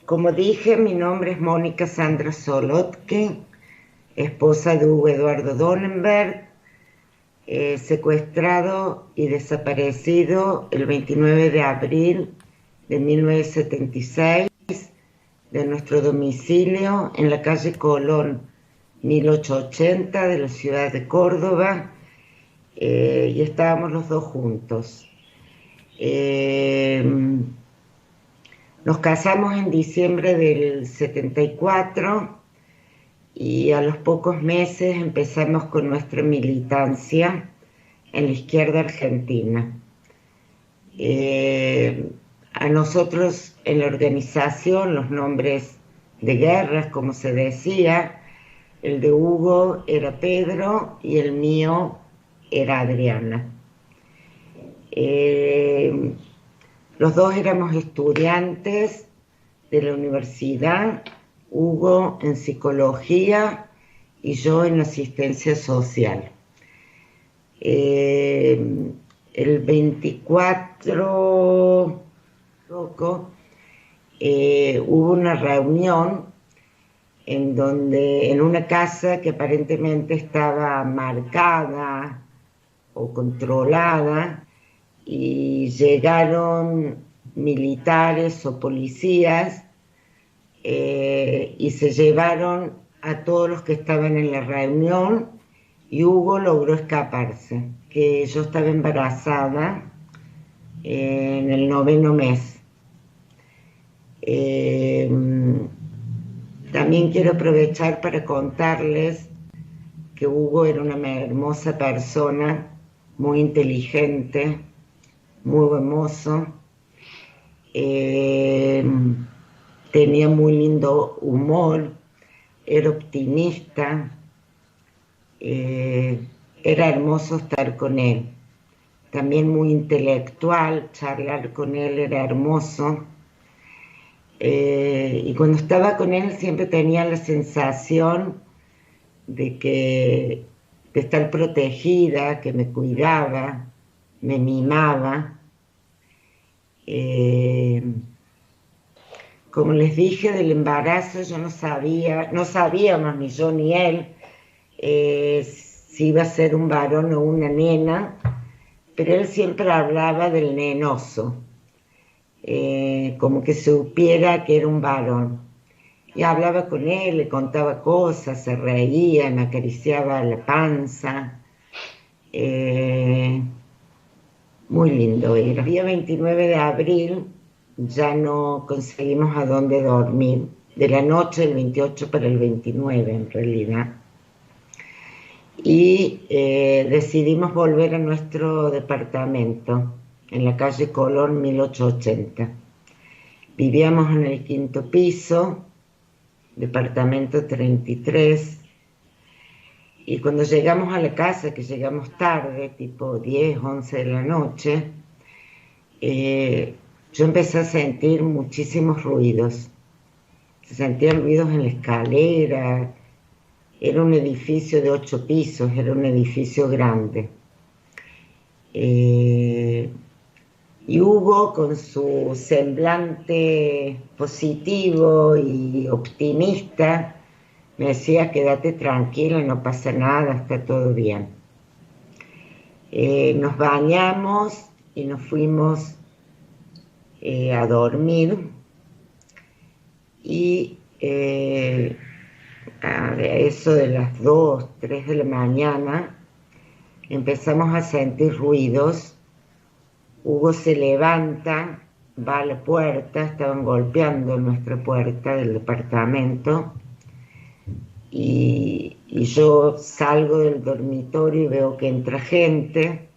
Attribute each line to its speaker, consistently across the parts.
Speaker 1: Como dije, mi nombre es Mónica Sandra Solotke, esposa de Hugo Eduardo Donenberg, secuestrado y desaparecido el 29 de abril de 1976 de nuestro domicilio en la calle Colón 1880 de la ciudad de Córdoba, y estábamos los dos juntos. Nos casamos en diciembre del 74 y a los pocos meses empezamos con nuestra militancia en la izquierda argentina. A nosotros en la organización los nombres de guerras, como se decía, el de Hugo era Pedro y el mío era Adriana. Los dos éramos estudiantes de la universidad, Hugo en psicología y yo en asistencia social. El 24 hubo una reunión en una casa que aparentemente estaba marcada o controlada, y llegaron militares o policías y se llevaron a todos los que estaban en la reunión, y Hugo logró escaparse, que yo estaba embarazada en el 9º mes. También quiero aprovechar para contarles que Hugo era una hermosa persona, muy inteligente, muy buen mozo, tenía muy lindo humor, era optimista, era hermoso estar con él. También muy intelectual, charlar con él era hermoso. Y cuando estaba con él siempre tenía la sensación de estar protegida, que me cuidaba, me mimaba. Como les dije, del embarazo yo no sabíamos ni yo ni él si iba a ser un varón o una nena, pero él siempre hablaba del nenoso, como que supiera que era un varón. Y hablaba con él, le contaba cosas, se reía, me acariciaba la panza. Muy lindo era. El día 29 de abril ya no conseguimos a dónde dormir, de la noche del 28 para el 29 en realidad. Y decidimos volver a nuestro departamento en la calle Colón 1880. Vivíamos en el 5º piso, departamento 33, y cuando llegamos a la casa, que llegamos tarde, tipo 10, 11 de la noche, yo empecé a sentir muchísimos ruidos. Se sentían ruidos en la escalera. Era un edificio de 8 pisos, era un edificio grande. Y Hugo, con su semblante positivo y optimista, me decía: quédate tranquila, no pasa nada, está todo bien. Nos bañamos y nos fuimos a dormir, y a eso de las 2, 3 de la mañana empezamos a sentir ruidos. Hugo se levanta, va a la puerta, estaban golpeando nuestra puerta del departamento, y yo salgo del dormitorio y veo que entra gente,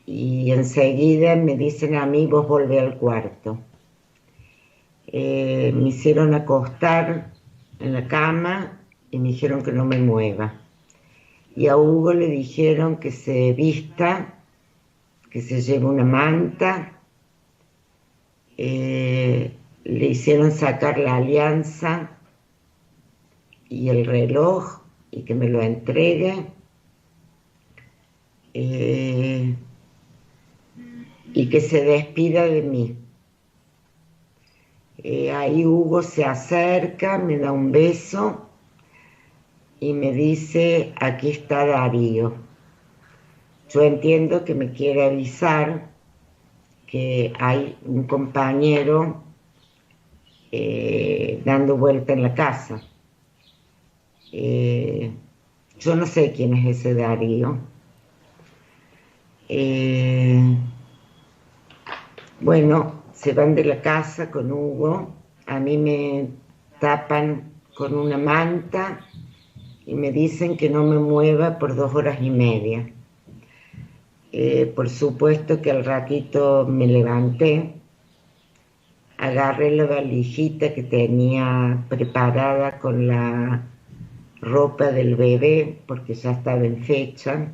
Speaker 1: y enseguida me dicen a mí: vos volvé al cuarto. Me hicieron acostar en la cama y me dijeron que no me mueva. Y a Hugo le dijeron que se vista, que se lleve una manta. Le hicieron sacar la alianza y el reloj y que me lo entregue. Y que se despida de mí. Ahí Hugo se acerca, me da un beso y me dice, aquí está Darío. Yo entiendo que me quiere avisar que hay un compañero dando vuelta en la casa. Yo no sé quién es ese Darío. Bueno, se van de la casa con Hugo, a mí me tapan con una manta y me dicen que no me mueva por 2 horas y media. Por supuesto que al ratito me levanté, agarré la valijita que tenía preparada con la ropa del bebé, porque ya estaba en fecha.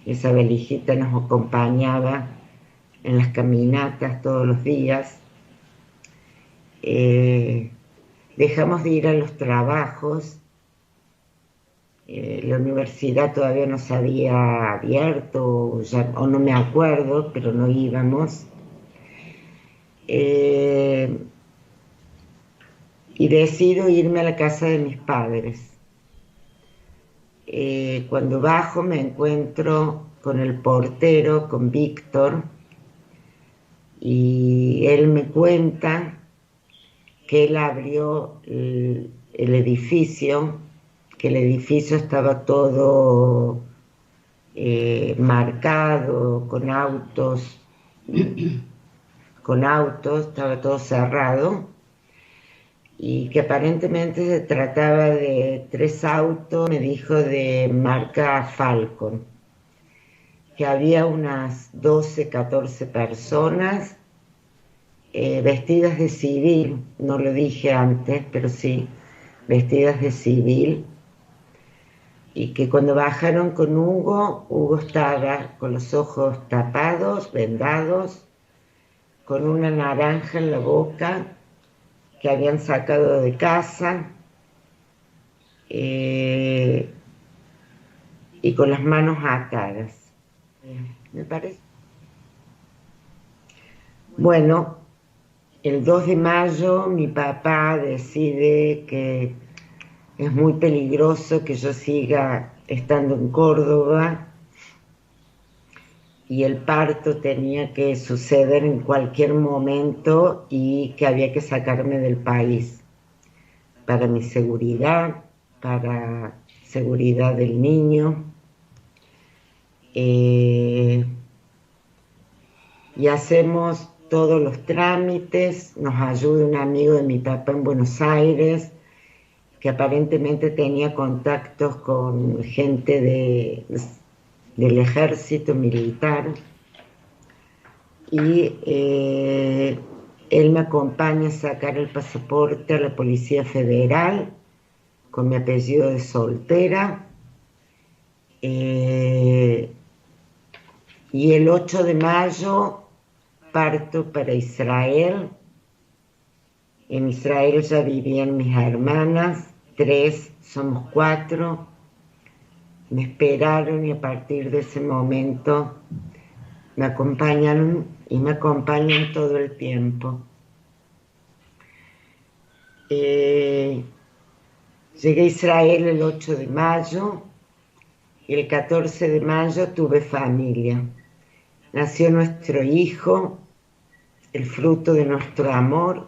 Speaker 1: Esa valijita nos acompañaba en las caminatas todos los días. Dejamos de ir a los trabajos. La universidad todavía no se había abierto, o no me acuerdo, pero no íbamos. Y decido irme a la casa de mis padres. Cuando bajo me encuentro con el portero, con Víctor, y él me cuenta que él abrió el edificio, que el edificio estaba todo marcado con autos, estaba todo cerrado, y que aparentemente se trataba de 3 autos, me dijo, de marca Falcon, que había unas 12, 14 personas vestidas de civil, no lo dije antes, pero sí, vestidas de civil, y que cuando bajaron con Hugo estaba con los ojos tapados, vendados, con una naranja en la boca que habían sacado de casa, y con las manos atadas. Me parece. Bueno, el 2 de mayo mi papá decide que es muy peligroso que yo siga estando en Córdoba y el parto tenía que suceder en cualquier momento y que había que sacarme del país para mi seguridad, para seguridad del niño. Y hacemos todos los trámites, nos ayuda un amigo de mi papá en Buenos Aires, que aparentemente tenía contactos con gente del ejército militar, y él me acompaña a sacar el pasaporte a la Policía Federal con mi apellido de soltera, y el 8 de mayo parto para Israel. En Israel ya vivían mis hermanas, 3, somos 4, me esperaron y a partir de ese momento me acompañaron y me acompañan todo el tiempo. Llegué a Israel el 8 de mayo y el 14 de mayo tuve familia. Nació nuestro hijo, el fruto de nuestro amor,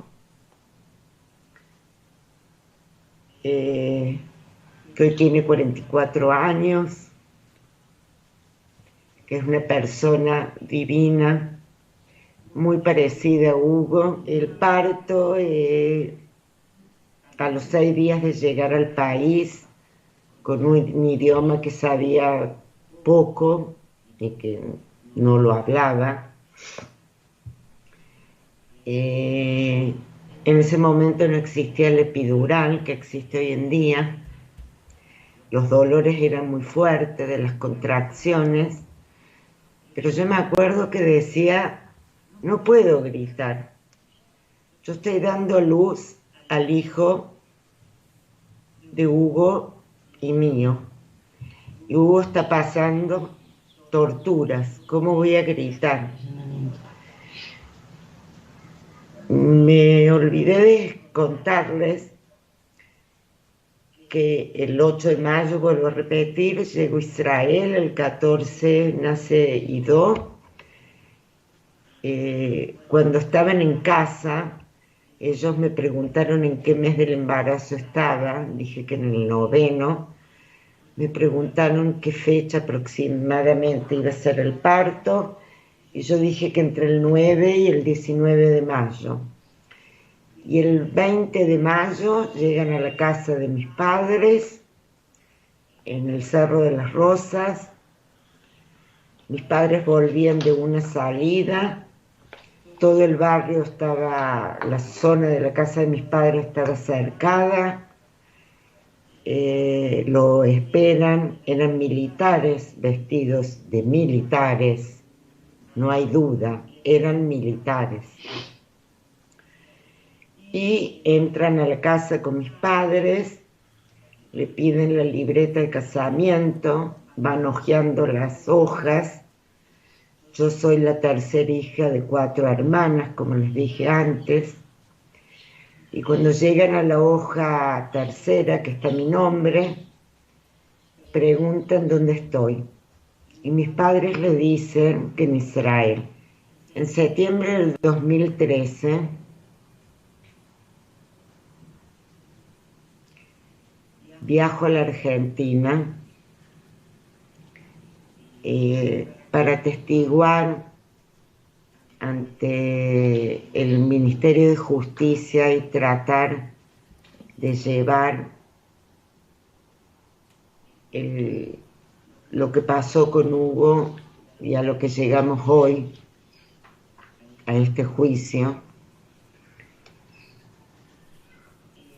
Speaker 1: que hoy tiene 44 años, que es una persona divina, muy parecida a Hugo. El parto, a los 6 días de llegar al país, con un idioma que sabía poco y que no lo hablaba. En ese momento no existía el epidural que existe hoy en día. Los dolores eran muy fuertes de las contracciones, pero yo me acuerdo que decía, no puedo gritar. Yo estoy dando luz al hijo de Hugo y mío. Y Hugo está pasando torturas. ¿Cómo voy a gritar? Me olvidé de contarles que el 8 de mayo, vuelvo a repetir, llegó a Israel, el 14 nace Ido. Cuando estaban en casa, ellos me preguntaron en qué mes del embarazo estaba, dije que en el noveno. Me preguntaron qué fecha aproximadamente iba a ser el parto y yo dije que entre el 9 y el 19 de mayo. Y el 20 de mayo llegan a la casa de mis padres en el Cerro de las Rosas. Mis padres volvían de una salida, todo el barrio estaba, la zona de la casa de mis padres estaba cercada. Lo esperan, eran militares vestidos de militares, no hay duda, eran militares. Y entran a la casa con mis padres, le piden la libreta de casamiento, van hojeando las hojas. Yo soy la tercera hija de 4 hermanas, como les dije antes. Y cuando llegan a la hoja tercera, que está mi nombre, preguntan dónde estoy. Y mis padres le dicen que en Israel. En septiembre del 2013, viajo a la Argentina para atestiguar ante el Ministerio de Justicia y tratar de llevar lo que pasó con Hugo y a lo que llegamos hoy, a este juicio.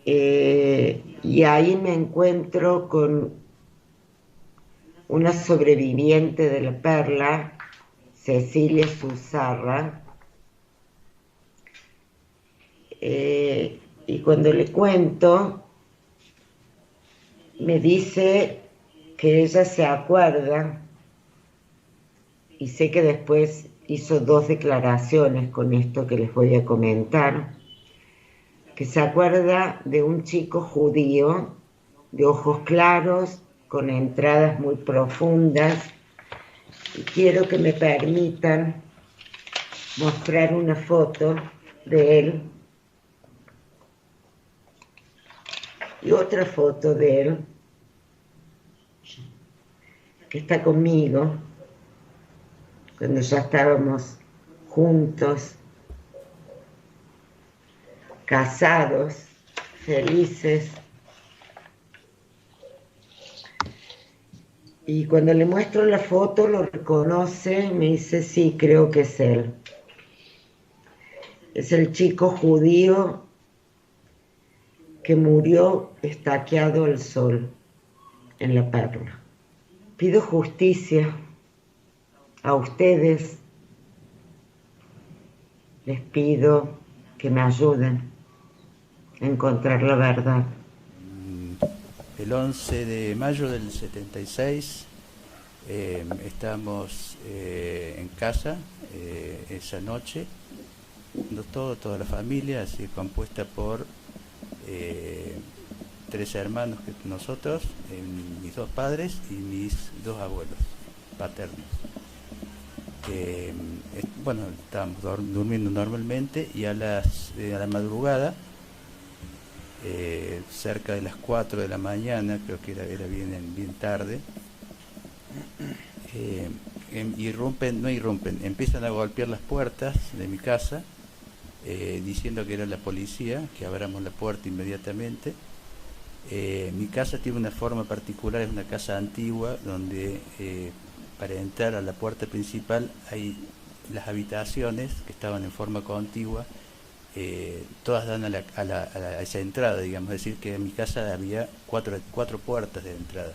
Speaker 1: Y ahí me encuentro con una sobreviviente de la Perla, Cecilia Zuzarra, y cuando le cuento, me dice que ella se acuerda, y sé que después hizo 2 declaraciones con esto que les voy a comentar, que se acuerda de un chico judío, de ojos claros, con entradas muy profundas, y quiero que me permitan mostrar una foto de él y otra foto de él que está conmigo cuando ya estábamos juntos, casados, felices. Y cuando le muestro la foto lo reconoce y me dice, sí, creo que es él. Es el chico judío que murió estaqueado al sol en La Perla. Pido justicia a ustedes, les pido que me ayuden a encontrar la verdad.
Speaker 2: El 11 de mayo del 76 estamos en casa esa noche, toda la familia, así compuesta por 3 hermanos que nosotros, mis 2 padres y mis 2 abuelos paternos. Bueno, estábamos durmiendo normalmente y a la madrugada, cerca de las 4 de la mañana, creo que era bien tarde, empiezan a golpear las puertas de mi casa, diciendo que era la policía, que abramos la puerta inmediatamente. Mi casa tiene una forma particular, es una casa antigua, donde para entrar a la puerta principal hay las habitaciones que estaban en forma contigua, todas dan a esa entrada, digamos, es decir, que en mi casa había cuatro puertas de entrada.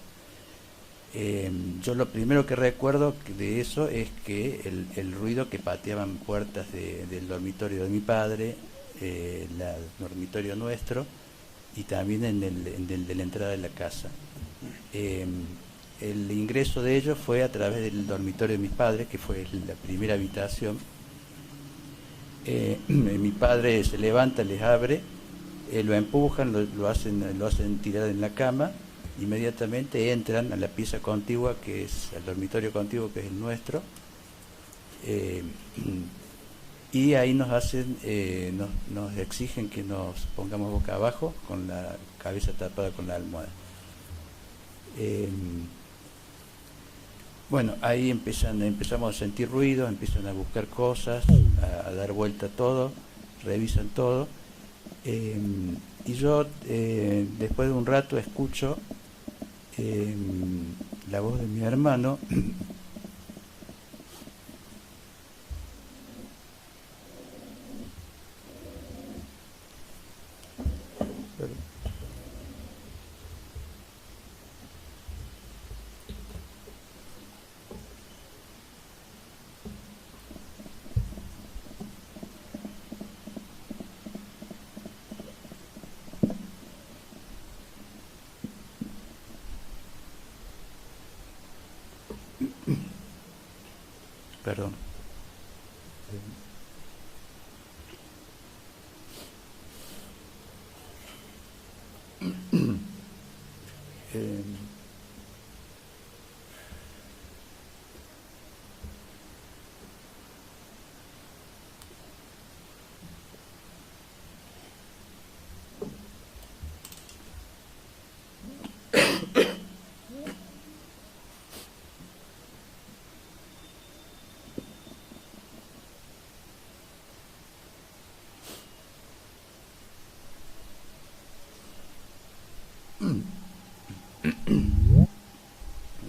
Speaker 2: Yo lo primero que recuerdo de eso es que el ruido que pateaban puertas del dormitorio de mi padre, el dormitorio nuestro, y también en el de la entrada de la casa. El ingreso de ellos fue a través del dormitorio de mis padres, que fue la primera habitación. Mi padre se levanta, les abre, lo empujan, lo hacen tirar en la cama, inmediatamente entran a la pieza contigua, que es el dormitorio contiguo, que es el nuestro, eh, y ahí nos exigen que nos pongamos boca abajo, con la cabeza tapada con la almohada. Eh, bueno, ahí empezamos a sentir ruidos, empiezan a buscar cosas, a dar vuelta todo, revisan todo. Eh, y yo, después de un rato, escucho eh, la voz de mi hermano. Perdón. Eh,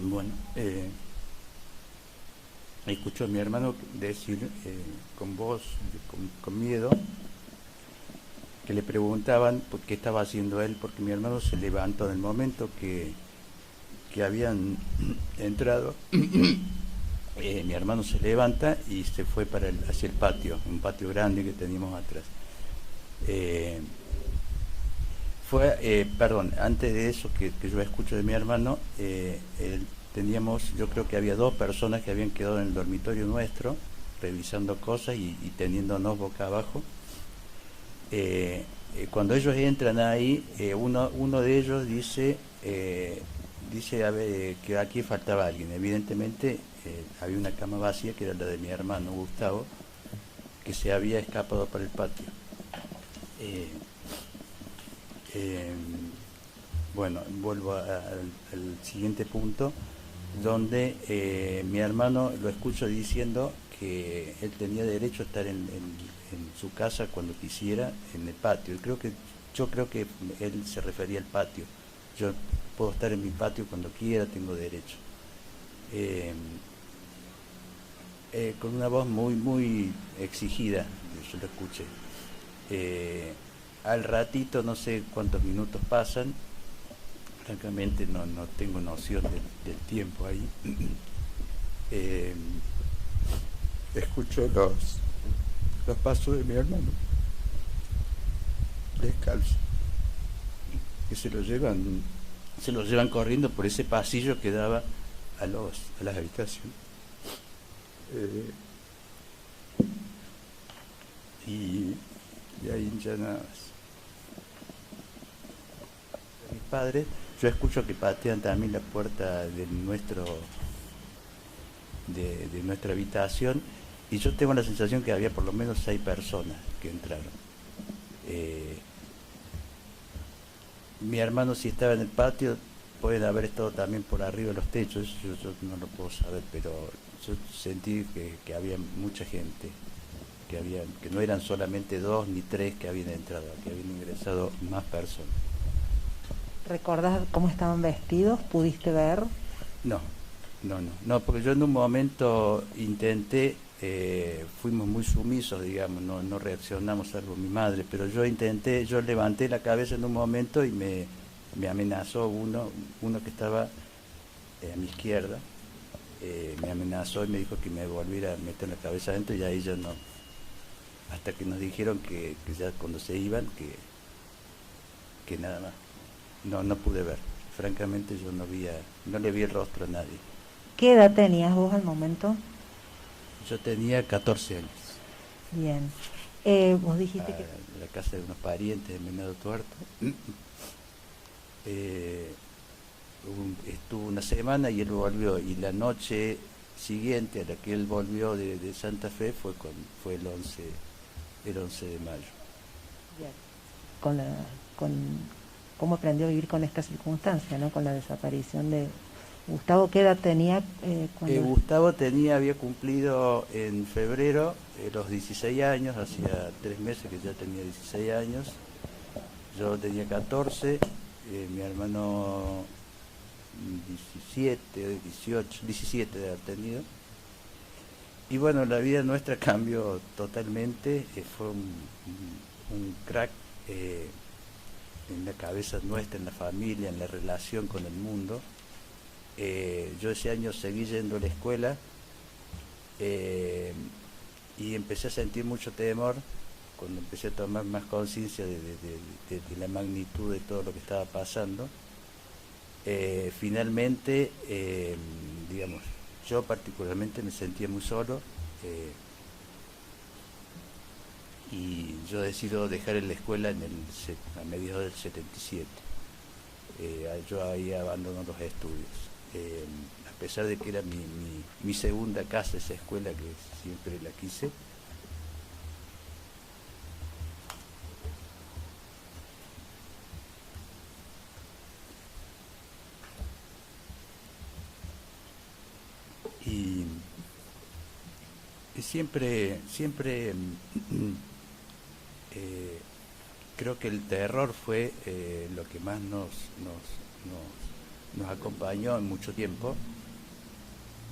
Speaker 2: bueno, escucho a mi hermano decir con voz, con miedo, que le preguntaban por qué estaba haciendo él, porque mi hermano se levantó en el momento que habían entrado. Mi hermano se levanta y se fue hacia el patio, un patio grande que teníamos atrás. Eh, Perdón, antes de eso que yo escucho de mi hermano, yo creo que había dos personas que habían quedado en el dormitorio nuestro, revisando cosas y teniéndonos boca abajo. Cuando ellos entran ahí, uno de ellos dice a ver, que aquí faltaba alguien. Evidentemente había una cama vacía, que era la de mi hermano Gustavo, que se había escapado para el patio. Eh, bueno, vuelvo al siguiente punto, donde mi hermano lo escucho diciendo que él tenía derecho a estar en su casa cuando quisiera, en el patio. Yo creo que él se refería al patio. Yo puedo estar en mi patio cuando quiera, tengo derecho. Eh, con una voz muy exigida, yo lo escuché. Al ratito, no sé cuántos minutos pasan, francamente no tengo noción del tiempo ahí. Eh, Escucho los pasos de mi hermano, descalzo, que se lo llevan corriendo por ese pasillo que daba a las habitaciones. Eh, y ahí ya nada más. Mis padres, yo escucho que patean también la puerta de nuestra habitación, y yo tengo la sensación que había por lo menos 6 personas que entraron. Eh, Mi hermano, si estaba en el patio, pueden haber estado también por arriba de los techos, yo no lo puedo saber, pero yo sentí que había mucha gente, que no eran solamente 2 ni 3 que habían entrado, que habían ingresado más personas.
Speaker 3: ¿Recordás cómo estaban vestidos? ¿Pudiste ver?
Speaker 2: No, no, porque yo en un momento intenté, fuimos muy sumisos, digamos, no reaccionamos, salvo mi madre, pero yo levanté la cabeza en un momento y me amenazó uno que estaba a mi izquierda, me amenazó y me dijo que me volviera a meter la cabeza adentro, y ahí yo no, hasta que nos dijeron que ya cuando se iban, que nada más. No pude ver. Francamente yo no le vi el rostro a nadie.
Speaker 3: ¿Qué edad tenías vos al momento?
Speaker 2: Yo tenía 14 años.
Speaker 3: Bien. Vos dijiste que...
Speaker 2: a la casa de unos parientes de Venado Tuerto. Eh, Estuvo una semana y él volvió, y la noche siguiente a la que él volvió de Santa Fe fue el 11 de mayo.
Speaker 3: Bien. Con la, con cómo aprendió a vivir con esta circunstancia, ¿no? Con la desaparición de Gustavo. ¿Qué edad tenía cuando...
Speaker 2: Gustavo había cumplido en febrero los 16 años, hacía 3 meses que ya tenía 16 años, yo tenía 14, mi hermano 17, 18, 17 de haber tenido. Y bueno, la vida nuestra cambió totalmente, fue un crack en la cabeza nuestra, en la familia, en la relación con el mundo. Yo ese año seguí yendo a la escuela y empecé a sentir mucho temor cuando empecé a tomar más conciencia de la magnitud de todo lo que estaba pasando. Finalmente, digamos, yo particularmente me sentía muy solo y yo decido dejar la escuela a mediados del 77. Yo ahí abandono los estudios. A pesar de que era mi segunda casa, esa escuela que siempre la quise. Y, y siempre creo que el terror fue lo que más nos acompañó en mucho tiempo.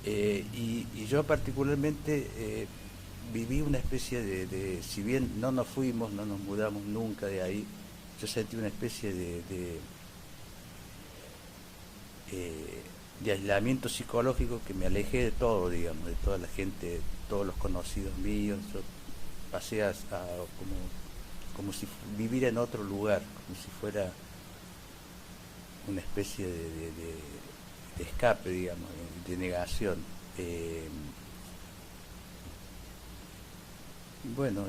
Speaker 2: Y yo particularmente viví una especie si bien no nos fuimos, no nos mudamos nunca de ahí, yo sentí una especie de aislamiento psicológico, que me alejé de todo, digamos, de toda la gente, todos los conocidos míos. Yo pasé como si viviera en otro lugar, como si fuera una especie de escape, digamos, de negación. Bueno,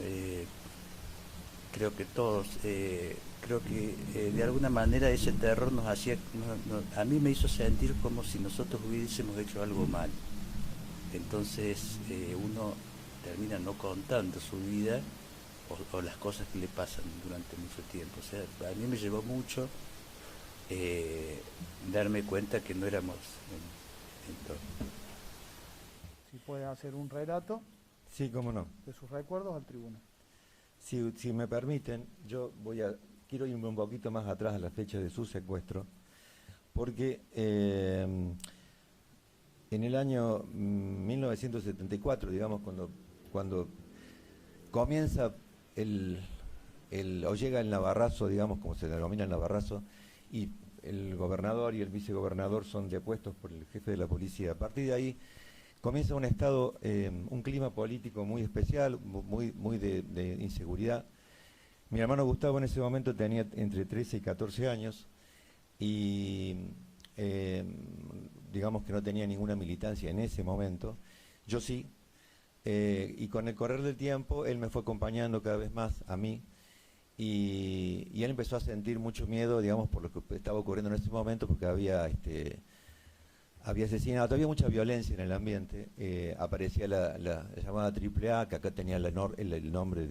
Speaker 2: creo que todos, creo que de alguna manera ese terror nos hacía, a mí me hizo sentir como si nosotros hubiésemos hecho algo mal. Entonces uno termina no contando su vida o las cosas que le pasan durante mucho tiempo. O sea, a mí me llevó mucho darme cuenta que no éramos en todo.
Speaker 4: Si puede hacer un relato.
Speaker 5: Sí, cómo no.
Speaker 4: De sus recuerdos al tribunal.
Speaker 5: Si me permiten, quiero irme un poquito más atrás a la fecha de su secuestro, porque en el año 1974, digamos, cuando comienza o llega el Navarrazo, digamos, como se denomina el Navarrazo, y el gobernador y el vicegobernador son depuestos por el jefe de la policía. A partir de ahí comienza un clima político muy especial, muy de inseguridad. Mi hermano Gustavo en ese momento tenía entre 13 y 14 años y digamos que no tenía ninguna militancia en ese momento. Yo sí, y con el correr del tiempo él me fue acompañando cada vez más a mí y él empezó a sentir mucho miedo, digamos, por lo que estaba ocurriendo en ese momento, porque había asesinato, había mucha violencia en el ambiente. Aparecía la llamada AAA, que acá tenía el nombre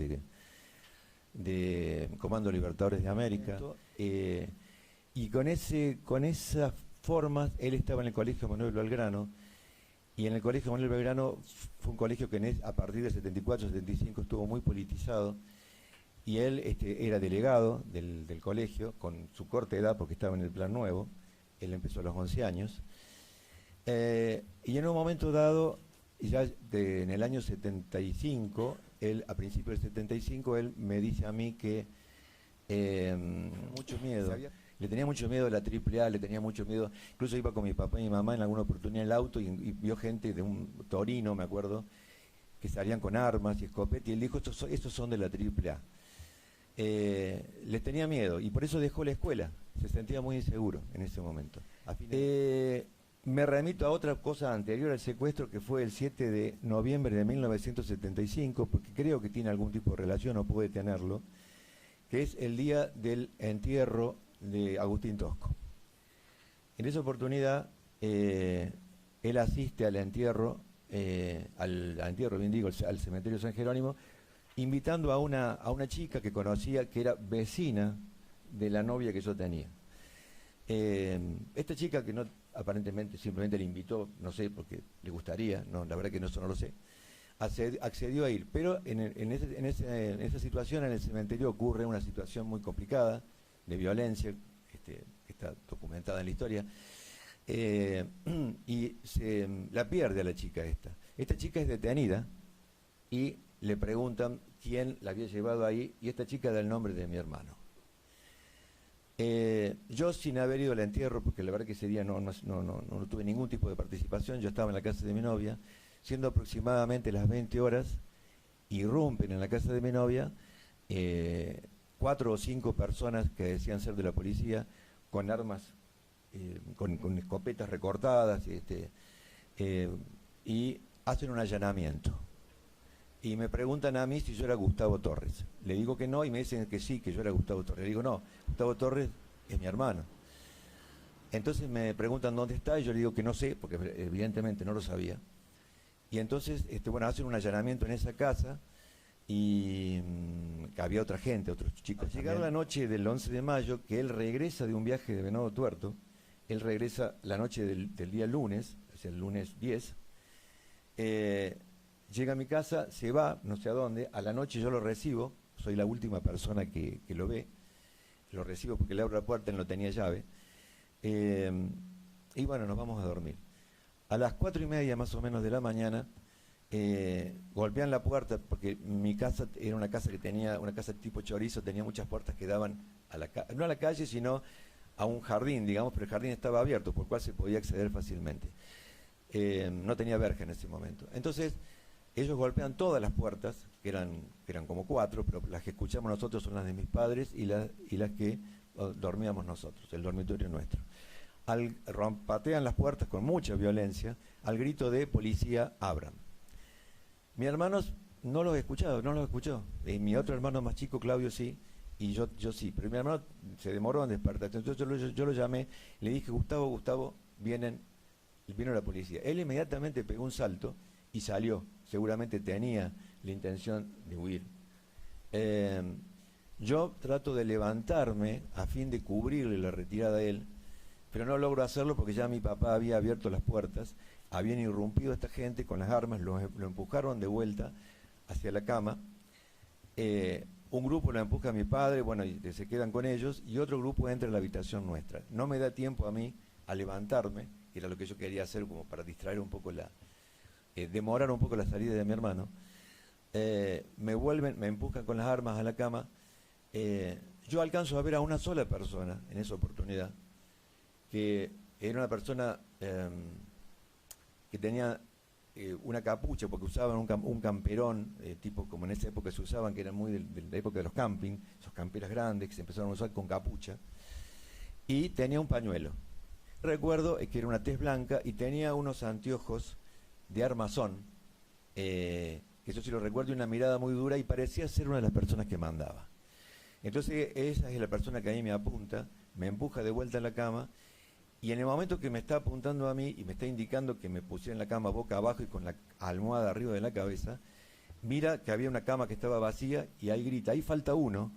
Speaker 5: de Comando Libertadores de América. Y con esas formas, él estaba en el Colegio Manuel Belgrano, y en el Colegio Manuel Belgrano fue un colegio que a partir del 74, 75 estuvo muy politizado, y él era delegado del colegio, con su corta edad, porque estaba en el Plan Nuevo. Él empezó a los 11 años. Y en un momento dado, ya en el año 75, a principios del 75, él me dice a mí que mucho miedo. Le tenía mucho miedo a la AAA, le tenía mucho miedo. Incluso iba con mi papá y mi mamá en alguna oportunidad en el auto y vio gente de un Torino, me acuerdo, que salían con armas y escopetas, y él dijo, estos son de la AAA. Les tenía miedo y por eso dejó la escuela. Se sentía muy inseguro en ese momento. Me remito a otra cosa anterior al secuestro, que fue el 7 de noviembre de 1975, porque creo que tiene algún tipo de relación o puede tenerlo, que es el día del entierro de Agustín Tosco. En esa oportunidad, él asiste al entierro, bien digo, al cementerio San Jerónimo, invitando a una chica que conocía, que era vecina de la novia que yo tenía. Esta chica, que no aparentemente simplemente le invitó, no sé, porque le gustaría, no, la verdad que eso no lo sé, accedió a ir, pero en esa situación en el cementerio ocurre una situación muy complicada de violencia, que está documentada en la historia, y la pierde a la chica esta. Esta chica es detenida y le preguntan quién la había llevado ahí, y esta chica da el nombre de mi hermano. Yo, sin haber ido al entierro, porque la verdad que ese día no tuve ningún tipo de participación, yo estaba en la casa de mi novia, siendo aproximadamente las 20 horas, irrumpen en la casa de mi novia 4 o 5 personas que decían ser de la policía, con armas, con escopetas recortadas, y hacen un allanamiento. Y me preguntan a mí si yo era Gustavo Torres. Le digo que no y me dicen que sí, que yo era Gustavo Torres. Le digo, no, Gustavo Torres es mi hermano. Entonces me preguntan dónde está y yo le digo que no sé, porque evidentemente no lo sabía. Y entonces, hacen un allanamiento en esa casa y había otra gente, otros chicos. Al llegar la noche del 11 de mayo, que él regresa de un viaje de Venado Tuerto, él regresa la noche del día lunes, es el lunes 10, llega a mi casa, se va, no sé a dónde, a la noche yo lo recibo, soy la última persona que lo ve, lo recibo porque le abro la puerta, él no tenía llave, y bueno, nos vamos a dormir. A las 4:30 más o menos de la mañana, golpean la puerta, porque mi casa era una casa que tenía, una casa tipo chorizo, tenía muchas puertas que daban no a la calle, sino a un jardín, digamos, pero el jardín estaba abierto, por el cual se podía acceder fácilmente. No tenía verja en ese momento. Entonces, ellos golpean todas las puertas, que eran como 4, pero las que escuchamos nosotros son las de mis padres y las que dormíamos nosotros, el dormitorio nuestro. Patean las puertas con mucha violencia, al grito de policía, abran. Mi hermano no los escuchó. Mi otro hermano más chico, Claudio, sí, y yo sí, pero mi hermano se demoró en despertar. Entonces yo lo llamé, le dije, Gustavo, vino la policía. Él inmediatamente pegó un salto y salió. Seguramente tenía la intención de huir. Yo trato de levantarme a fin de cubrirle la retirada a él, pero no logro hacerlo porque ya mi papá había abierto las puertas, habían irrumpido esta gente con las armas, lo empujaron de vuelta hacia la cama. Un grupo lo empuja a mi padre, bueno, y se quedan con ellos, y otro grupo entra en la habitación nuestra. No me da tiempo a mí a levantarme, que era lo que yo quería hacer como para distraer un poco demorar un poco la salida de mi hermano. Me empujan con las armas a la cama. Yo alcanzo a ver a una sola persona en esa oportunidad, que era una persona que tenía una capucha, porque usaban un camperón, tipo como en esa época se usaban, que eran muy de la época de los camping, esos camperas grandes que se empezaron a usar con capucha, y tenía un pañuelo. Recuerdo que era una tez blanca y tenía unos anteojos de armazón, que eso sí lo recuerdo, y una mirada muy dura, y parecía ser una de las personas que mandaba. Entonces esa es la persona que a mí me apunta, me empuja de vuelta a la cama, y en el momento que me está apuntando a mí y me está indicando que me pusiera en la cama boca abajo y con la almohada arriba de la cabeza, mira que había una cama que estaba vacía y ahí grita, ahí falta uno,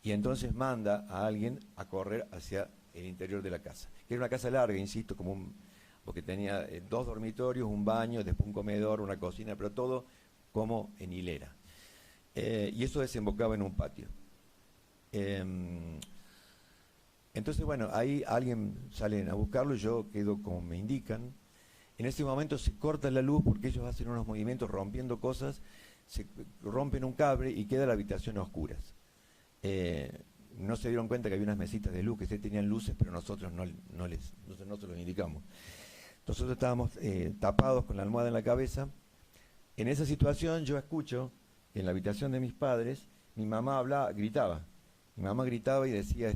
Speaker 5: y entonces manda a alguien a correr hacia el interior de la casa, que era una casa larga, insisto, porque tenía 2 dormitorios, un baño, después un comedor, una cocina, pero todo como en hilera. Y eso desembocaba en un patio. Entonces, bueno, ahí alguien sale a buscarlo, yo quedo como me indican. En ese momento se corta la luz porque ellos hacen unos movimientos rompiendo cosas, se rompen un cable y queda la habitación a oscuras. No se dieron cuenta que había unas mesitas de luz que sí tenían luces, pero nosotros no se los indicamos. Nosotros estábamos tapados con la almohada en la cabeza. En esa situación yo escucho en la habitación de mis padres, mi mamá gritaba. Mi mamá gritaba y decía,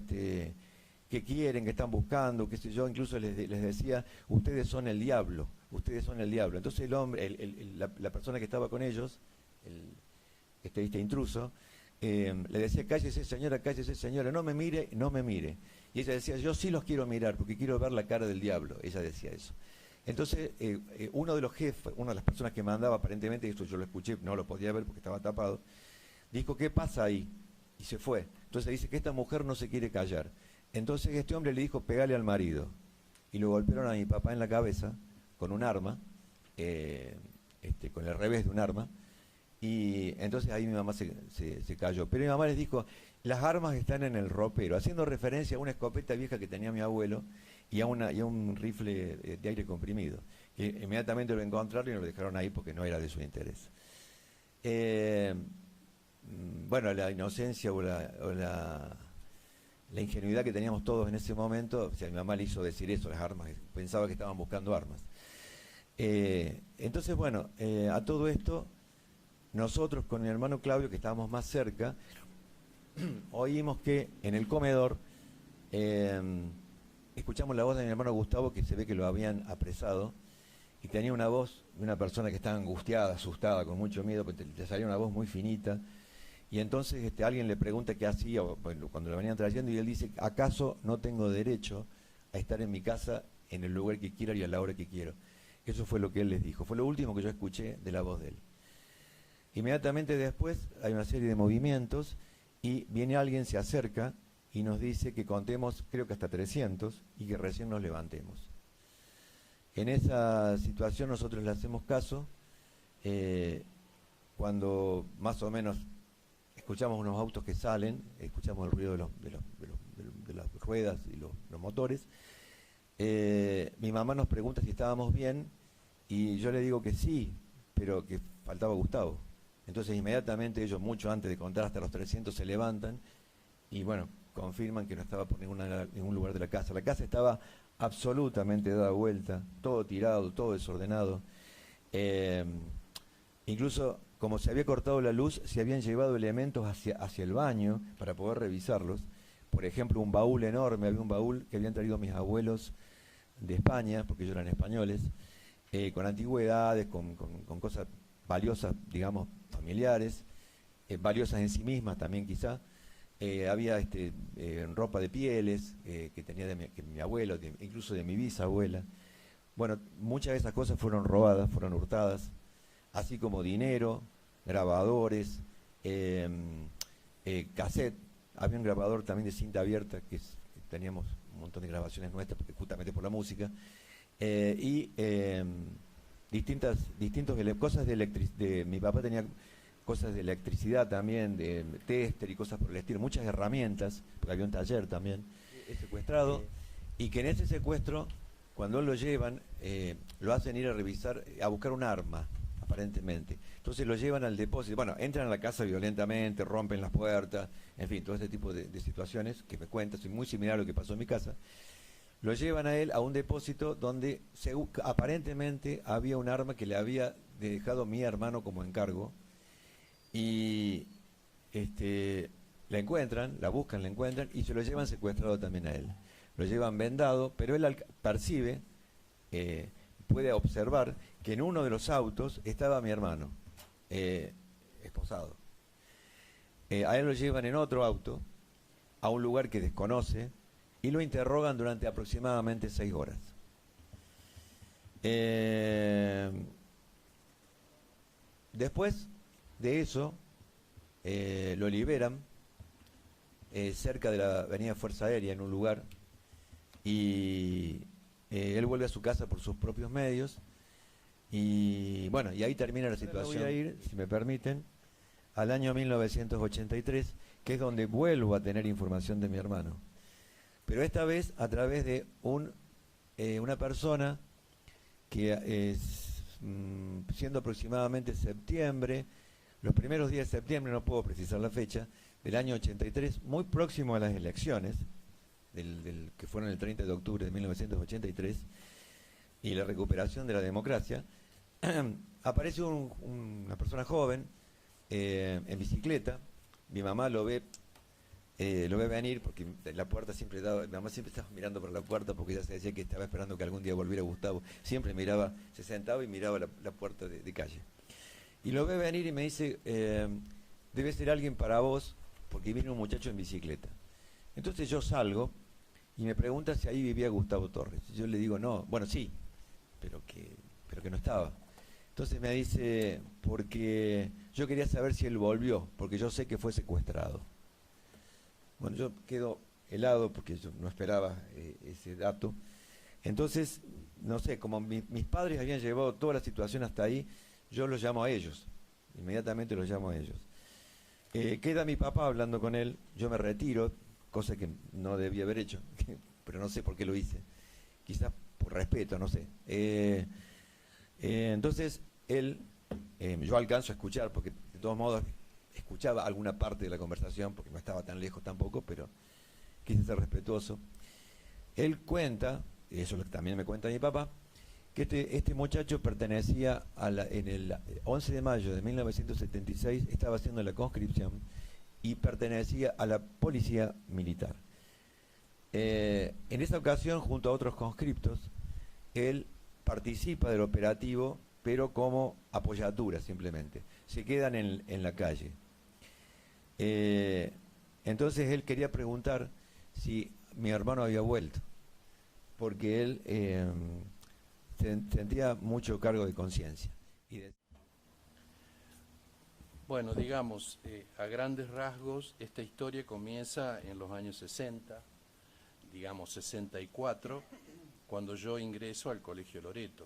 Speaker 5: que quieren, que están buscando, qué sé yo, incluso les decía, ustedes son el diablo, ustedes son el diablo. Entonces el hombre, la persona que estaba con ellos, este intruso, le decía, cállese señora, no me mire, no me mire. Y ella decía, yo sí los quiero mirar, porque quiero ver la cara del diablo. Ella decía eso. Entonces, uno de los jefes, una de las personas que mandaba, aparentemente, esto yo lo escuché, no lo podía ver porque estaba tapado, dijo, ¿qué pasa ahí? Y se fue. Entonces dice que esta mujer no se quiere callar. Entonces este hombre le dijo, pegale al marido. Y lo golpearon a mi papá en la cabeza con un arma, con el revés de un arma. Y entonces ahí mi mamá se cayó. Pero mi mamá les dijo, las armas están en el ropero, haciendo referencia a una escopeta vieja que tenía mi abuelo y a un rifle de aire comprimido, que inmediatamente lo encontraron y lo dejaron ahí porque no era de su interés. Bueno, la inocencia o la ingenuidad que teníamos todos en ese momento, o sea, mi mamá le hizo decir eso, las armas, pensaba que estaban buscando armas. Entonces, bueno, a todo esto, nosotros con mi hermano Claudio, que estábamos más cerca, oímos que en el comedor escuchamos la voz de mi hermano Gustavo, que se ve que lo habían apresado, y tenía una voz de una persona que estaba angustiada, asustada, con mucho miedo, porque le salía una voz muy finita. Y entonces alguien le pregunta qué hacía cuando lo venían trayendo, y él dice, ¿acaso no tengo derecho a estar en mi casa en el lugar que quiera y a la hora que quiero? Eso fue lo que él les dijo, fue lo último que yo escuché de la voz de él. Inmediatamente después hay una serie de movimientos y viene alguien, se acerca y nos dice que contemos, creo que hasta 300, y que recién nos levantemos. En esa situación nosotros le hacemos caso, cuando más o menos escuchamos unos autos que salen, escuchamos el ruido de las ruedas y los motores. Mi mamá nos pregunta si estábamos bien y yo le digo que sí, pero que faltaba Gustavo. Entonces inmediatamente ellos, mucho antes de contar hasta los 300, se levantan y bueno, confirman que no estaba por ningún lugar de la casa. La casa estaba absolutamente dada vuelta, todo tirado, todo desordenado. Incluso, como se había cortado la luz, se habían llevado elementos hacia el baño para poder revisarlos. Por ejemplo, un baúl enorme, había un baúl que habían traído mis abuelos de España, porque ellos eran españoles, con antigüedades, con cosas valiosas, digamos, familiares, valiosas en sí mismas también quizá. Había ropa de pieles que tenía mi abuelo, incluso de mi bisabuela. Bueno, muchas de esas cosas fueron robadas, fueron hurtadas, así como dinero, grabadores, cassette. Había un grabador también de cinta abierta, que teníamos un montón de grabaciones nuestras, justamente por la música, y distintas cosas mi papá tenía cosas de electricidad también, de tester y cosas por el estilo, muchas herramientas, porque había un taller también, secuestrado, y que en ese secuestro, cuando lo llevan, lo hacen ir a revisar, a buscar un arma, aparentemente. Entonces lo llevan al depósito, bueno, entran a la casa violentamente, rompen las puertas, en fin, todo este tipo de situaciones que me cuentas, es muy similar a lo que pasó en mi casa. Lo llevan a él a un depósito donde aparentemente había un arma que le había dejado mi hermano como encargo, y la encuentran, la buscan, la encuentran y se lo llevan secuestrado también a él. Lo llevan vendado, pero él percibe, puede observar que en uno de los autos estaba mi hermano, esposado. A él lo llevan en otro auto a un lugar que desconoce y lo interrogan durante aproximadamente 6 horas. Después de eso, lo liberan cerca de la avenida Fuerza Aérea, en un lugar, y él vuelve a su casa por sus propios medios, y bueno, y ahí termina la situación. Voy a ir, si me permiten, al año 1983, que es donde vuelvo a tener información de mi hermano, pero esta vez a través de una persona que siendo aproximadamente septiembre, los primeros días de septiembre, no puedo precisar la fecha, del año 83, muy próximo a las elecciones, que fueron el 30 de octubre de 1983, y la recuperación de la democracia, aparece una persona joven en bicicleta. Mi mamá lo ve lo ve venir porque la puerta siempre daba, mi mamá siempre estaba mirando por la puerta porque ella se decía que estaba esperando que algún día volviera Gustavo. Siempre miraba, se sentaba y miraba la puerta de calle. Y lo ve venir y me dice, debe ser alguien para vos, porque viene un muchacho en bicicleta. Entonces yo salgo y me pregunta si ahí vivía Gustavo Torres. Yo le digo, no, bueno, sí, pero que no estaba. Entonces me dice, porque yo quería saber si él volvió, porque yo sé que fue secuestrado. Bueno, yo quedo helado porque yo no esperaba ese dato. Entonces, no sé, como mis padres habían llevado toda la situación hasta ahí, yo los llamo a ellos, inmediatamente los llamo a ellos. Queda mi papá hablando con él, yo me retiro, cosa que no debía haber hecho, pero no sé por qué lo hice, quizás por respeto, no sé. Entonces, yo alcanzo a escuchar, porque de todos modos escuchaba alguna parte de la conversación, porque no estaba tan lejos tampoco, pero quise ser respetuoso. Él cuenta, y eso también me cuenta mi papá, que este muchacho pertenecía en el 11 de mayo de 1976, estaba haciendo la conscripción y pertenecía a la policía militar. En esa ocasión, junto a otros conscriptos, él participa del operativo, pero como apoyatura simplemente. Se quedan en la calle. Entonces él quería preguntar si mi hermano había vuelto, porque él sentía mucho cargo de conciencia.
Speaker 2: Bueno, digamos, a grandes rasgos, esta historia comienza en los años 60, digamos 64, cuando yo ingreso al Colegio Loreto.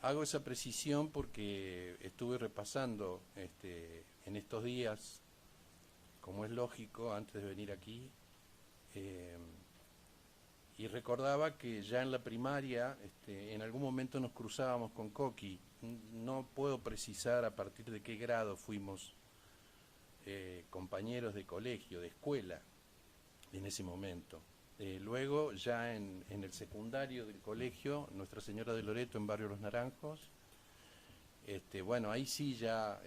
Speaker 2: Hago esa precisión porque estuve repasando en estos días, como es lógico, antes de venir aquí, y recordaba que ya en la primaria, en algún momento nos cruzábamos con Coqui. No puedo precisar a partir de qué grado fuimos compañeros de colegio, de escuela, en ese momento. Luego, ya en el secundario del colegio, Nuestra Señora de Loreto, en Barrio Los Naranjos, bueno, ahí sí ya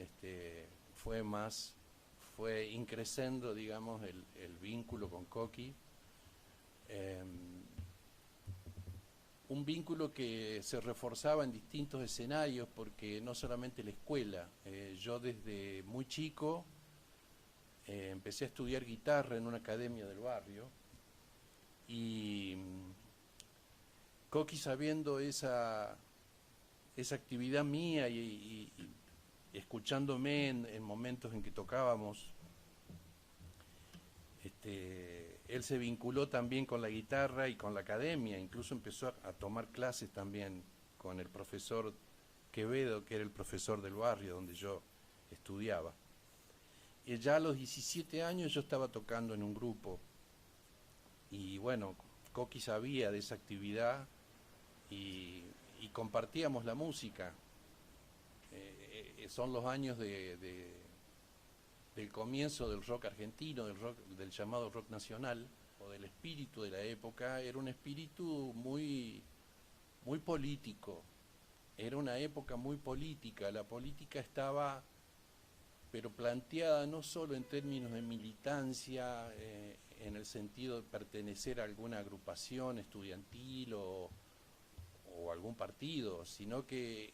Speaker 2: fue increciendo, digamos, el vínculo con Coqui. Un vínculo que se reforzaba en distintos escenarios, porque no solamente la escuela, yo desde muy chico empecé a estudiar guitarra en una academia del barrio, y Coqui, sabiendo esa actividad mía y escuchándome en momentos en que tocábamos, él se vinculó también con la guitarra y con la academia, incluso empezó a tomar clases también con el profesor Quevedo, que era el profesor del barrio donde yo estudiaba. Y ya a los 17 años yo estaba tocando en un grupo, y bueno, Coqui sabía de esa actividad y compartíamos la música. Son los años del comienzo del rock argentino, del llamado rock nacional, o del espíritu de la época. Era un espíritu muy político, era una época muy política. La política estaba, pero planteada no solo en términos de militancia, en el sentido de pertenecer a alguna agrupación estudiantil o algún partido, sino que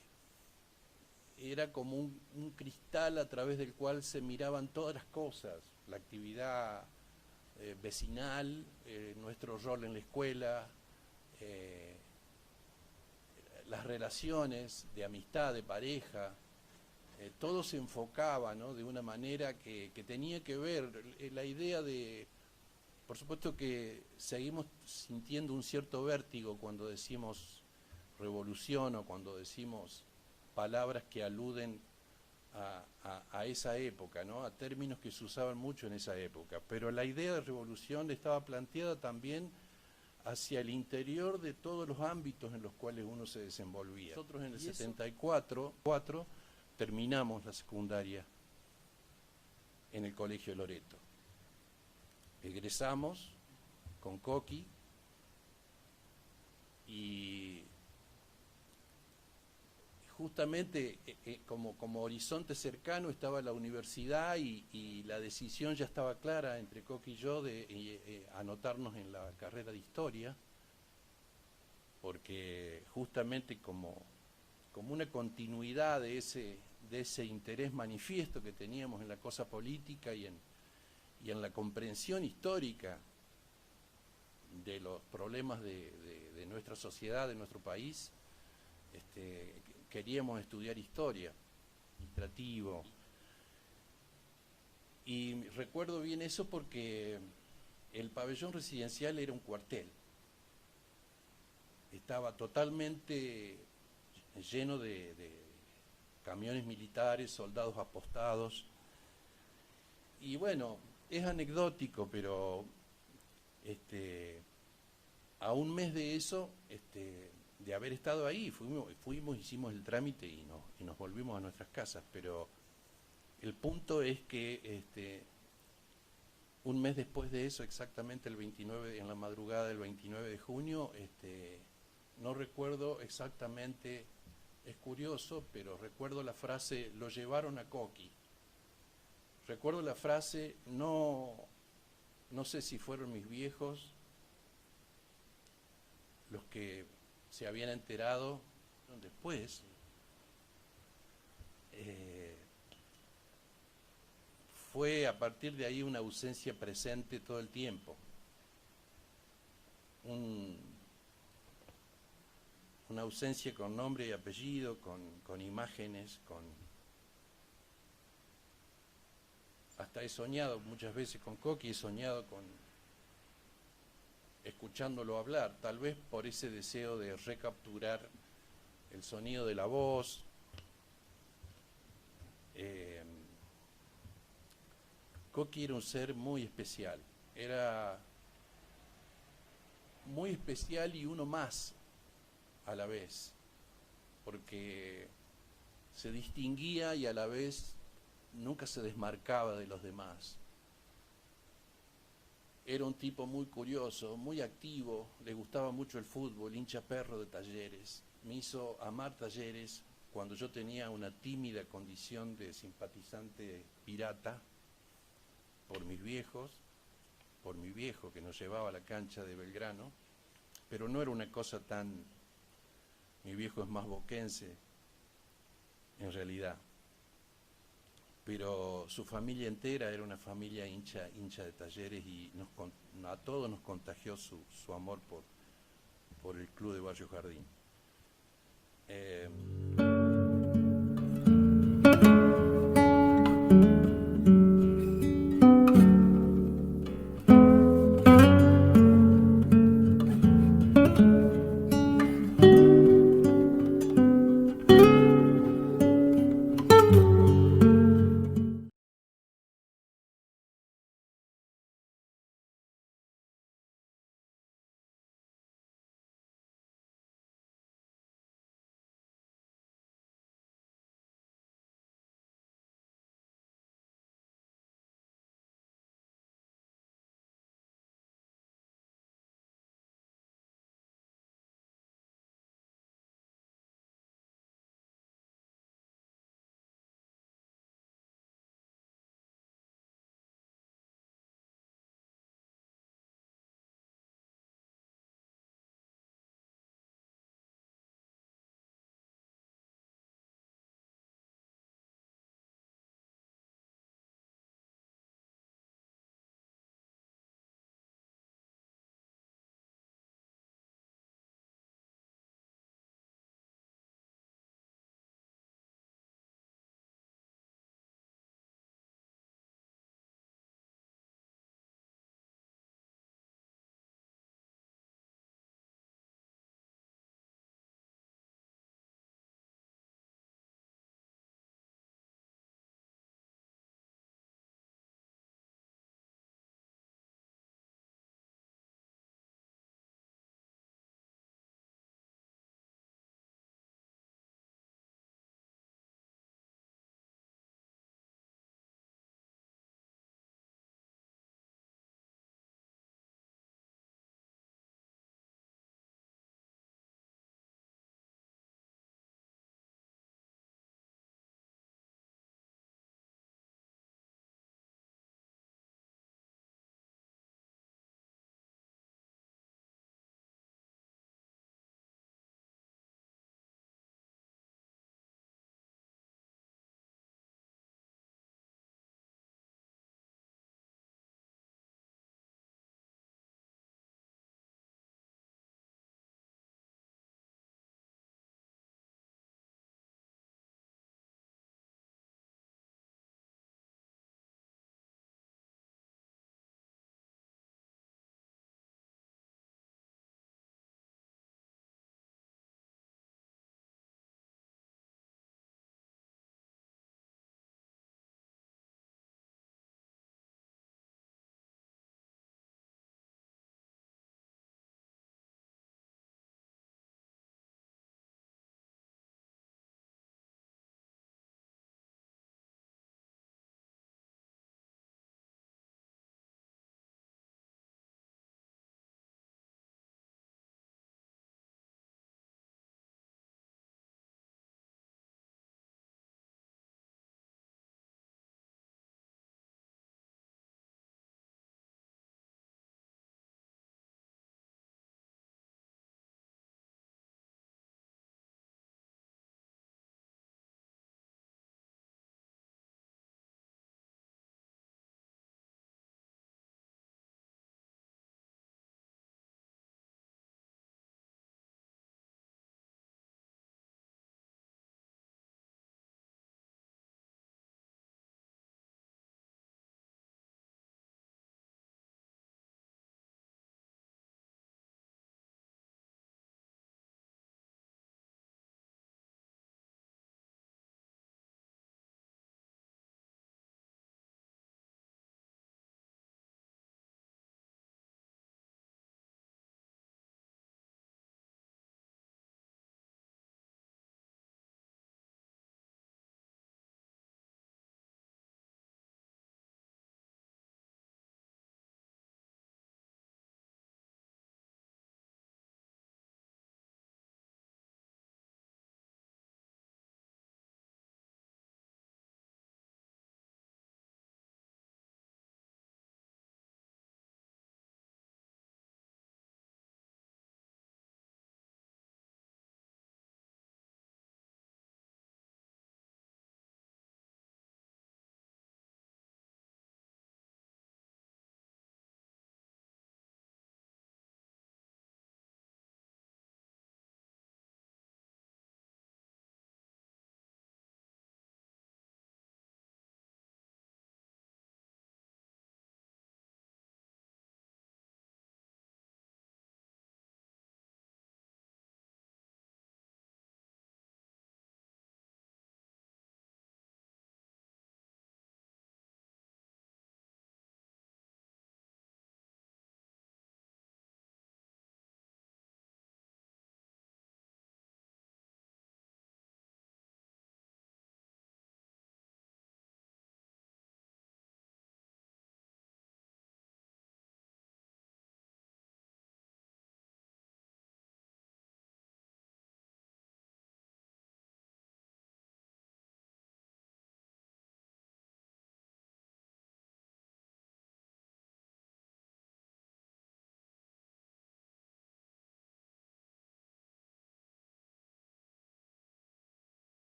Speaker 2: era como un cristal a través del cual se miraban todas las cosas, la actividad vecinal, nuestro rol en la escuela, las relaciones de amistad, de pareja, todo se enfocaba, ¿no?, de una manera que tenía que ver la idea de... Por supuesto que seguimos sintiendo un cierto vértigo cuando decimos revolución o cuando decimos palabras que aluden a esa época, ¿no?, a términos que se usaban mucho en esa época, pero la idea de revolución estaba planteada también hacia el interior de todos los ámbitos en los cuales uno se desenvolvía. Nosotros en el 74 terminamos la secundaria en el Colegio Loreto. Egresamos con Coqui y
Speaker 6: justamente como horizonte cercano estaba la universidad y la decisión ya estaba clara entre Coqui y yo de anotarnos en la carrera de historia, porque justamente como una continuidad de ese interés manifiesto que teníamos en la cosa política y en la comprensión histórica de los problemas de nuestra sociedad, de nuestro país, queríamos estudiar historia, ilustrativo. Y recuerdo bien eso porque el pabellón residencial era un cuartel. Estaba totalmente lleno de camiones militares, soldados apostados. Y bueno, es anecdótico, pero a un mes de eso, de haber estado ahí, fuimos, hicimos el trámite y nos volvimos a nuestras casas, pero el punto es que un mes después de eso, exactamente el 29, en la madrugada del 29 de junio, no recuerdo exactamente, es curioso, pero recuerdo la frase, lo llevaron a Coqui. Recuerdo la frase, no sé si fueron mis viejos los que se habían enterado después. Fue a partir de ahí una ausencia presente todo el tiempo. Una ausencia con nombre y apellido, con imágenes, hasta he soñado muchas veces con Coqui, he soñado escuchándolo hablar, tal vez por ese deseo de recapturar el sonido de la voz. Coqui era un ser muy especial, era muy especial y uno más a la vez, porque se distinguía y a la vez nunca se desmarcaba de los demás. Era un tipo muy curioso, muy activo, le gustaba mucho el fútbol, hincha perro de Talleres. Me hizo amar Talleres cuando yo tenía una tímida condición de simpatizante pirata por mis viejos, por mi viejo que nos llevaba a la cancha de Belgrano, pero no era una cosa tan... Mi viejo es más boquense, en realidad. Pero su familia entera era una familia hincha de Talleres y a todos nos contagió su amor por el club de Barrio Jardín.